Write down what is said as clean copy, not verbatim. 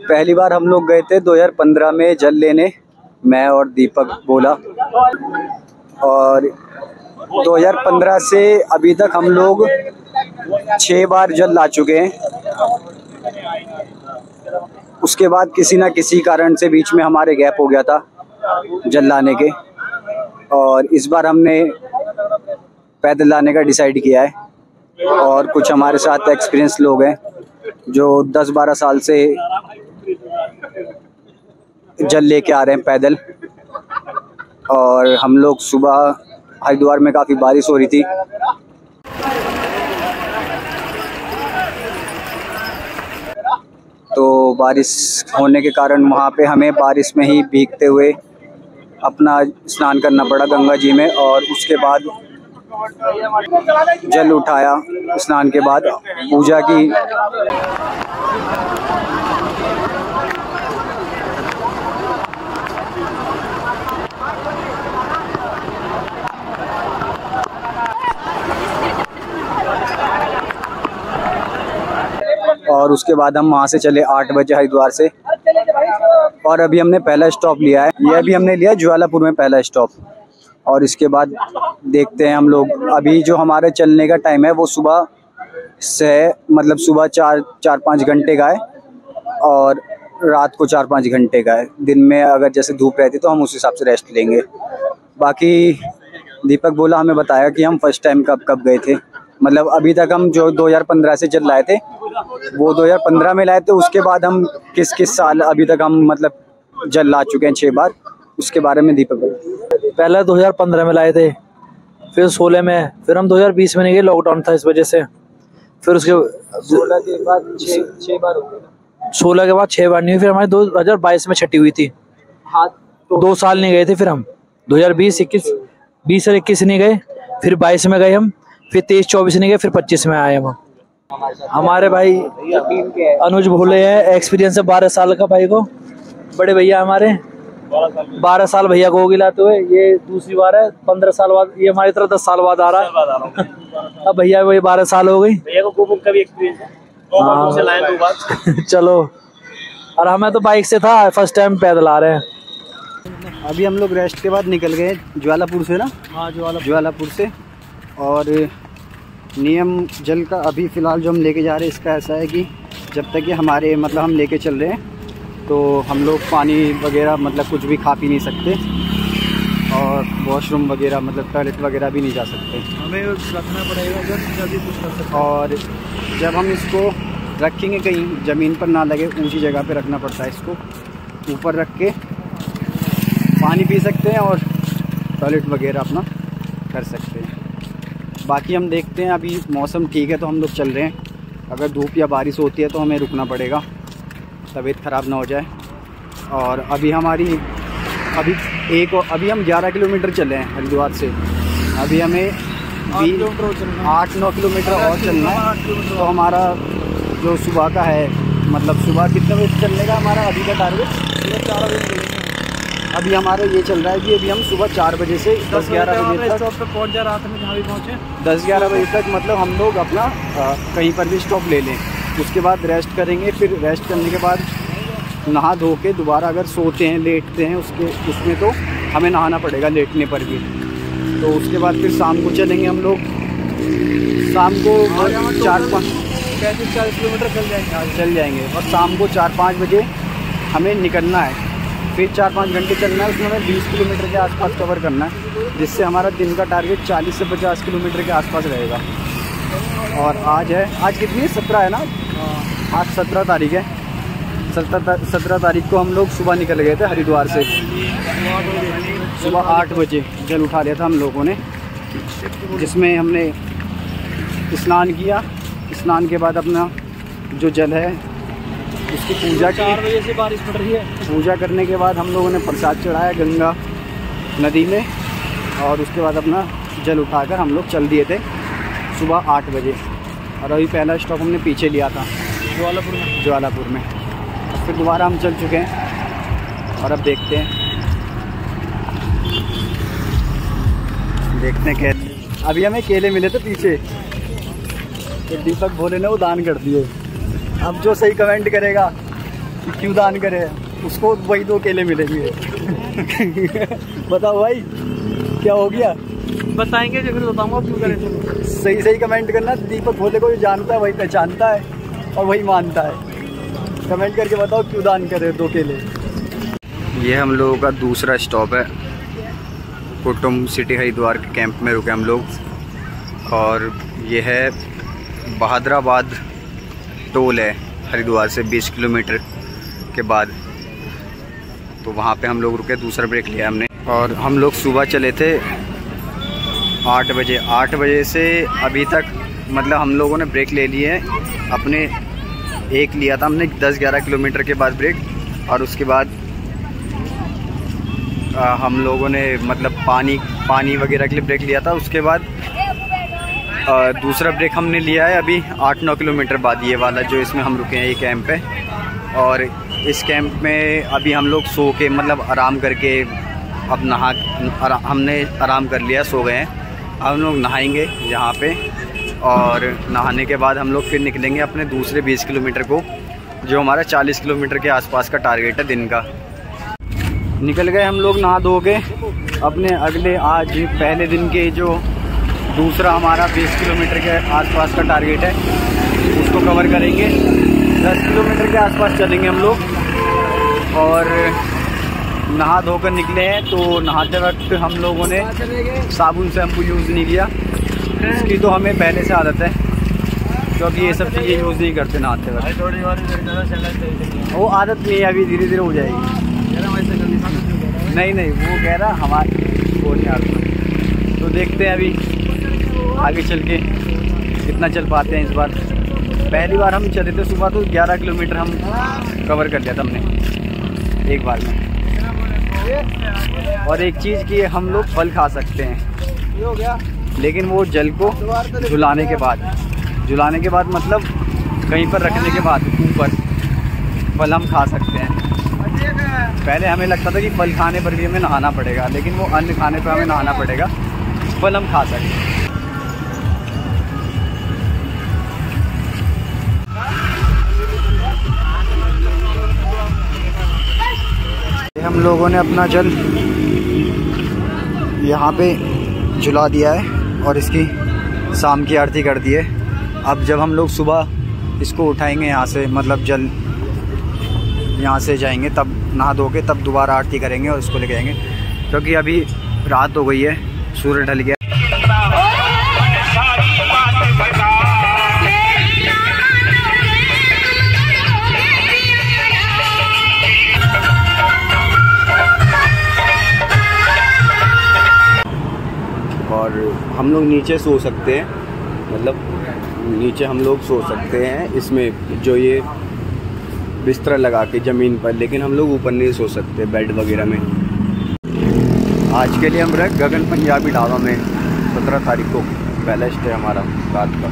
पहली बार हम लोग गए थे 2015 में जल लेने, मैं और दीपक बोला, और 2015 से अभी तक हम लोग 6 बार जल ला चुके हैं। उसके बाद किसी ना किसी कारण से बीच में हमारे गैप हो गया था जल लाने के, और इस बार हमने पैदल लाने का डिसाइड किया है। और कुछ हमारे साथ एक्सपीरियंस लोग हैं जो 10-12 साल से जल लेके आ रहे हैं पैदल। और हम लोग सुबह हरिद्वार में काफ़ी बारिश हो रही थी, तो बारिश होने के कारण वहाँ पे हमें बारिश में ही भीगते हुए अपना स्नान करना पड़ा गंगा जी में। और उसके बाद जल उठाया, स्नान के बाद पूजा की। और उसके बाद हम वहाँ से चले 8 बजे हरिद्वार से, और अभी हमने पहला स्टॉप लिया है। ये अभी हमने लिया ज्वालापुर में पहला स्टॉप। और इसके बाद देखते हैं हम लोग, अभी जो हमारे चलने का टाइम है वो सुबह से मतलब सुबह 4-5 घंटे का है, और रात को 4-5 घंटे का है। दिन में अगर जैसे धूप रहती तो हम उस हिसाब से रेस्ट लेंगे। बाकी दीपक बोला, हमें बताया कि हम फर्स्ट टाइम कब गए थे। मतलब अभी तक हम जो 2015 से जल लाए थे वो 2015 में लाए थे। उसके बाद हम किस साल अभी तक हम मतलब जल ला चुके हैं 6 बार, उसके बारे में दीपक बोला। पहले 2015 में लाए थे, फिर 16 में, फिर हम 2020 में नहीं गए, लॉकडाउन था इस वजह से। फिर उसके 16 के बाद 6 बार हो गए। 16 के बाद 6 बार नहीं हुई, फिर हमारी 2022 में छठी हुई थी। हाँ, तो 2 साल नहीं गए थे। फिर हम 2020 और 21 नहीं गए, फिर 22 में गए हम, फिर 23-24 नहीं गए, फिर 25 में आए हम। हमारे भाई अनुज भोले है, एक्सपीरियंस है 12 साल का भाई को। बड़े भैया हमारे 12 साल भैया को होगी लाते हुए, ये दूसरी बार है 15 साल बाद। ये हमारी तरह 10 साल बाद आ रहा है। अब भैया वही 12 साल हो गई। भैया को का भी एक्सपीरियंस है, से लाए 2 बार। चलो, और हमें तो बाइक से था, फर्स्ट टाइम पैदल आ रहे हैं। अभी हम लोग रेस्ट के बाद निकल गए ज्वालापुर से ना। हाँ, ज्वालापुर से। और नियम जल का अभी फ़िलहाल जो हम लेके जा रहे हैं, इसका ऐसा है कि जब तक कि हमारे मतलब हम लेके चल रहे हैं तो हम लोग पानी वगैरह मतलब कुछ भी खा पी नहीं सकते, और वॉशरूम वगैरह मतलब टॉयलेट वगैरह भी नहीं जा सकते। हमें रखना पड़ेगा जल्दी कुछ कर सकते। और जब हम इसको रखेंगे कहीं ज़मीन पर ना लगे, ऊंची जगह पे रखना पड़ता है। इसको ऊपर रख के पानी पी सकते हैं और टॉयलेट वगैरह अपना कर सकते हैं। बाकी हम देखते हैं, अभी मौसम ठीक है तो हम लोग चल रहे हैं। अगर धूप या बारिश होती है तो हमें रुकना पड़ेगा, तबीयत ख़राब ना हो जाए। और अभी हमारी अभी हम 11 किलोमीटर चले हैं हरिद्वार से। अभी हमें 8-9 किलोमीटर और चलना है। तो हमारा जो सुबह का है, मतलब सुबह कितने बजे चलने का हमारा अभी का टारगेट? 4 बजे। अभी हमारा ये चल रहा है कि अभी हम सुबह 4 बजे से 10-11 बजे तक स्टॉप पे पहुंच जाए, रात में जहाँ भी पहुँचे 10-11 बजे तक मतलब हम लोग अपना कहीं पर भी स्टॉप ले लें। उसके बाद रेस्ट करेंगे। फिर रेस्ट करने के बाद नहा धो के दोबारा अगर सोते हैं, लेटते हैं उसमें तो हमें नहाना पड़ेगा लेटने पर भी। तो उसके बाद फिर शाम को चलेंगे हम लोग। शाम को 35-40 किलोमीटर चल जाएंगे और शाम को 4-5 बजे हमें निकलना है। फिर 4-5 घंटे चलना है, उसमें हमें 20 किलोमीटर के आसपास कवर करना है, जिससे हमारा दिन का टारगेट 40 से 50 किलोमीटर के आसपास रहेगा। और आज कितनी है? 17 है ना? आज 17 तारीख है। 17 तारीख को हम लोग सुबह निकल गए थे हरिद्वार से। सुबह 8 बजे जल उठा लिया था हम लोगों ने, जिसमें हमने स्नान किया। स्नान के बाद अपना जो जल है उसकी पूजा की। 4 बजे से बारिश पड़ रही है। पूजा करने के बाद हम लोगों ने प्रसाद चढ़ाया गंगा नदी में, और उसके बाद अपना जल उठाकर हम लोग चल दिए थे सुबह 8 बजे। और अभी पहला स्टॉप हमने पीछे लिया था ज्वालापुर में। फिर दोबारा हम चल चुके हैं और अब देखते हैं कैसे। अभी हमें केले मिले थे पीछे, तो दीपक भोले ने वो दान कर दिए। अब जो सही कमेंट करेगा कि क्यों दान करे, उसको वही 2 केले मिलेंगे। बताओ भाई क्या हो गया? बताएंगे जब बताऊंगा क्यों करें। सही सही कमेंट करना। दीपक भोले को जो जानता है वही पहचानता है और वही मानता है। कमेंट करके बताओ क्यों दान करे 2 केले। ये हम लोगों का दूसरा स्टॉप है। कुटुंब सिटी हरिद्वार के कैंप में रुके हम लोग, और ये है बहादुराबाद टोल है हरिद्वार से 20 किलोमीटर के बाद। तो वहाँ पे हम लोग रुके, दूसरा ब्रेक लिया हमने। और हम लोग सुबह चले थे 8 बजे। 8 बजे से अभी तक मतलब हम लोगों ने ब्रेक ले लिए हैं अपने। एक लिया था हमने 10-11 किलोमीटर के बाद ब्रेक, और उसके बाद हम लोगों ने मतलब पानी वगैरह के लिए ब्रेक लिया था। उसके बाद दूसरा ब्रेक हमने लिया है अभी 8-9 किलोमीटर बाद, ये वाला जो इसमें हम रुके हैं ये कैंप है। और इस कैंप में अभी हम लोग सो के मतलब आराम करके अब हमने आराम कर लिया, सो गए हैं। अब हम लोग नहाएंगे यहाँ पे, और नहाने के बाद हम लोग फिर निकलेंगे अपने दूसरे 20 किलोमीटर को, जो हमारा 40 किलोमीटर के आसपास का टारगेट है दिन का। निकल गए हम लोग नहा धो के अपने अगले आज पहले दिन के जो दूसरा हमारा 20 किलोमीटर के आसपास का टारगेट है उसको कवर करेंगे। 10 किलोमीटर के आसपास चलेंगे हम लोग, और नहा धोकर निकले हैं। तो नहाते वक्त हम लोगों ने साबुन शैम्पू यूज़ नहीं किया, इसकी तो हमें पहले से आदत है, क्योंकि ये सब चीज़ें यूज़ नहीं करते नहाते वक्त। वो आदत नहीं है, अभी धीरे धीरे हो जाएगी। नहीं वो कह रहा हमारे वो नहीं आता। तो देखते हैं अभी आगे चल के कितना चल पाते हैं इस बार। पहली बार हम चले थे सुबह तो 11 किलोमीटर हम कवर कर लिया था हमने एक बार में। और एक चीज़ की हम लोग फल खा सकते हैं, लेकिन वो जल को झुलाने के बाद मतलब कहीं पर रखने के बाद ऊपर फल हम खा सकते हैं। पहले हमें लगता था कि फल खाने पर भी हमें नहाना पड़ेगा, लेकिन वो अन्न खाने पर हमें नहाना पड़ेगा, फल हम खा सकते हैं। हम लोगों ने अपना जल यहाँ पे झुला दिया है और इसकी शाम की आरती कर दी है। अब जब हम लोग सुबह इसको उठाएंगे यहाँ से, मतलब जल यहाँ से जाएंगे, तब नहा धो के तब दोबारा आरती करेंगे और इसको लेके जाएंगे, क्योंकि अभी रात हो गई है, सूर्य ढल गया। और हम लोग नीचे सो सकते हैं, मतलब नीचे हम लोग सो सकते हैं इसमें जो ये बिस्तर लगा के ज़मीन पर, लेकिन हम लोग ऊपर नहीं सो सकते बेड वगैरह में। आज के लिए हम रहे गगन पंजाबी ढाबा में। 17 तारीख को पहला स्टे हमारा रात का।